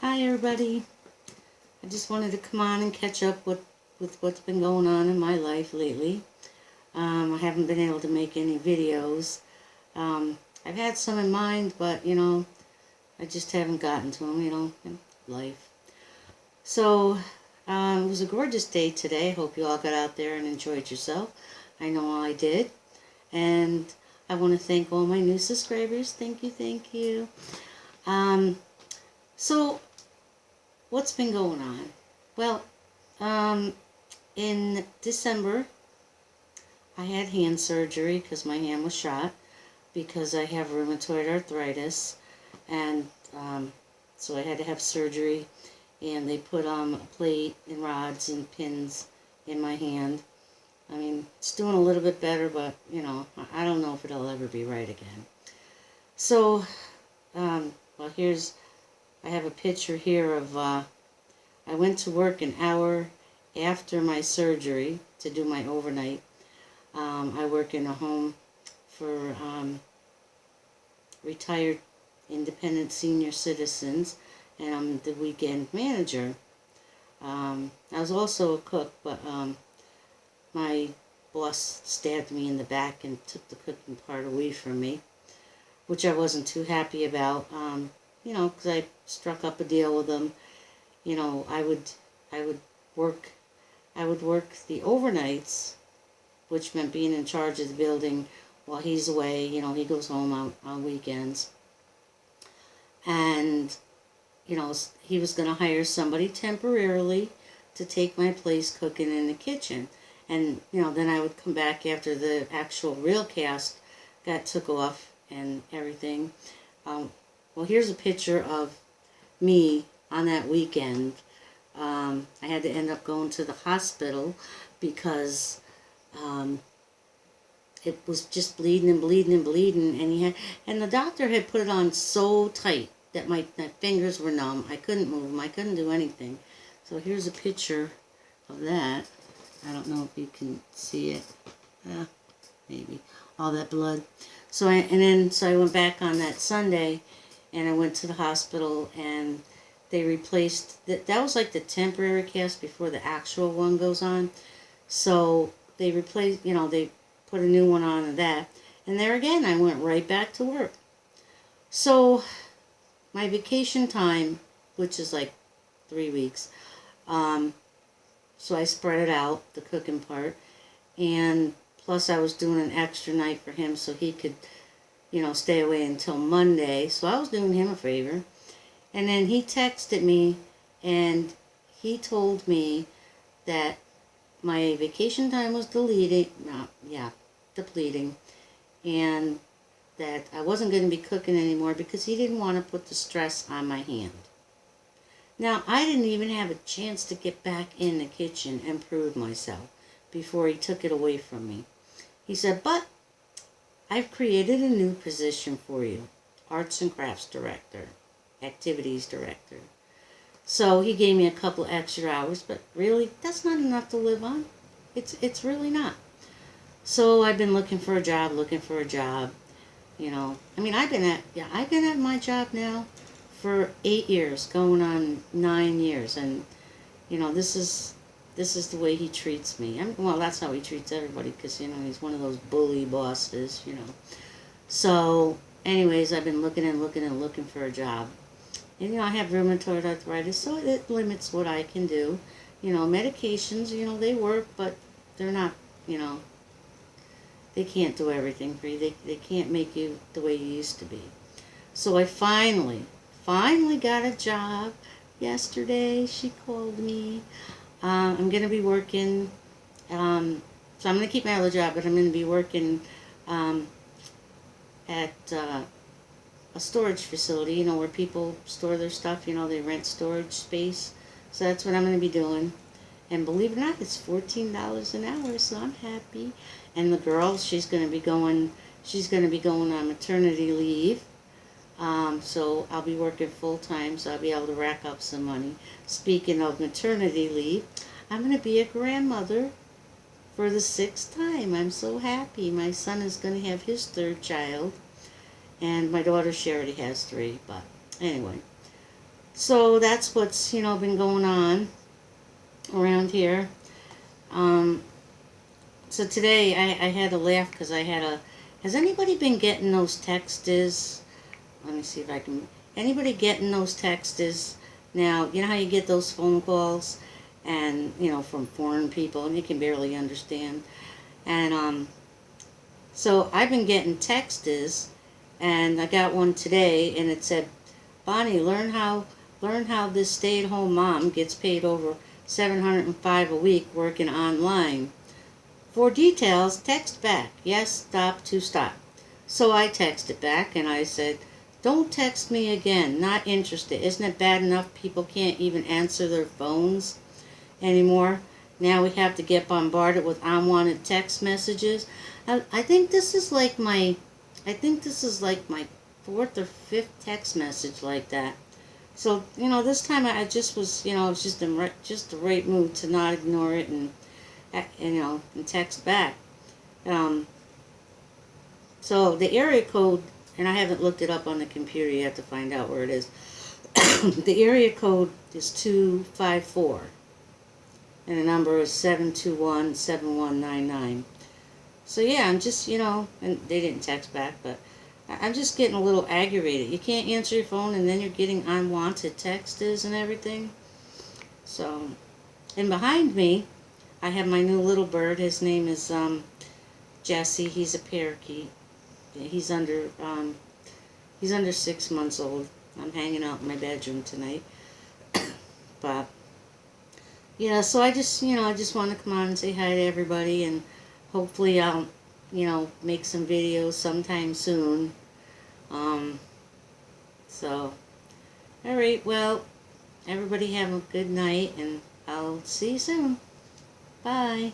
Hi everybody. I just wanted to come on and catch up with what's been going on in my life lately. I haven't been able to make any videos. I've had some in mind, but I just haven't gotten to them, life. So, it was a gorgeous day today. I hope you all got out there and enjoyed yourself. I know I did. And I want to thank all my new subscribers. Thank you, thank you. So, what's been going on? Well, in December, I had hand surgery because my hand was shot because I have rheumatoid arthritis, and so I had to have surgery, and they put a plate and rods and pins in my hand. I mean, it's doing a little bit better, but I don't know if it'll ever be right again. So, well, I have a picture here of, I went to work an hour after my surgery to do my overnight. I work in a home for retired independent senior citizens, and I'm the weekend manager. I was also a cook, but my boss stabbed me in the back and took the cooking part away from me, which I wasn't too happy about. Because I struck up a deal with him. I would work the overnights, which meant being in charge of the building while he's away. He goes home on weekends. And, he was going to hire somebody temporarily to take my place cooking in the kitchen. And, then I would come back after the actual real cast took off and everything. Well, here's a picture of me on that weekend. I had to end up going to the hospital because it was just bleeding and bleeding and bleeding, and the doctor had put it on so tight that my fingers were numb. I couldn't move them. I couldn't do anything. So here's a picture of that. I don't know if you can see it. Maybe all that blood. So I went back on that Sunday, and I went to the hospital, and they replaced that was like the temporary cast before the actual one goes on. So they replaced, they put a new one on of that, and there again I went right back to work. So my vacation time, which is like 3 weeks, so I spread it out, the cooking part, and plus I was doing an extra night for him so he could stay away until Monday. So I was doing him a favor. And then he texted me, and he told me that my vacation time was depleting, and that I wasn't going to be cooking anymore because he didn't want to put the stress on my hand. Now, I didn't even have a chance to get back in the kitchen and prove myself before he took it away from me. He said, but I've created a new position for you, Arts and Crafts Director, Activities Director. So he gave me a couple extra hours, but really, that's not enough to live on. It's really not. So I've been looking for a job. I mean, I've been at my job now for 8 years, going on 9 years, and this is the way he treats me. Well, that's how he treats everybody, because, he's one of those bully bosses, So, anyways, I've been looking for a job. And, I have rheumatoid arthritis, so it limits what I can do. Medications, they work, but they're not, they can't do everything for you. They can't make you the way you used to be. So I finally got a job yesterday. She called me. I'm going to be working, so I'm going to keep my other job, but I'm going to be working at a storage facility, where people store their stuff, they rent storage space. So that's what I'm going to be doing. And believe it or not, it's $14 an hour, so I'm happy. And the girl, she's going to be going on maternity leave. So I'll be working full-time, so I'll be able to rack up some money. Speaking of maternity leave, I'm going to be a grandmother for the 6th time. I'm so happy. My son is going to have his 3rd child, and my daughter, she already has 3, but anyway. So that's what's, been going on around here. Um, so today I had to laugh because I had a. Has anybody been getting those texts? Let me see if I can. Anybody getting those texts? Now, you know how you get those phone calls and, from foreign people and you can barely understand. And so I've been getting texts and I got one today and it said, Bonnie, learn how this stay-at-home mom gets paid over 705 a week working online. For details, text back. Yes, stop to stop. So I texted back and I said, don't text me again. Not interested. Isn't it bad enough people can't even answer their phones anymore? Now we have to get bombarded with unwanted text messages. I think this is like my fourth or fifth text message like that. So, this time I just was, I was just in just the right mood to not ignore it and text back. Um, so the area code, and I haven't looked it up on the computer yet to find out where it is. The area code is 254, and the number is 721-7199. So yeah, I'm just, and they didn't text back, but I'm just getting a little aggravated. You can't answer your phone, and then you're getting unwanted texts and everything. So, and behind me, I have my new little bird. His name is Jesse. He's a parakeet. He's under 6 months old. I'm hanging out in my bedroom tonight. But yeah, so I just want to come on and say hi to everybody, and hopefully I'll make some videos sometime soon. So all right, well, everybody have a good night, and I'll see you soon. Bye.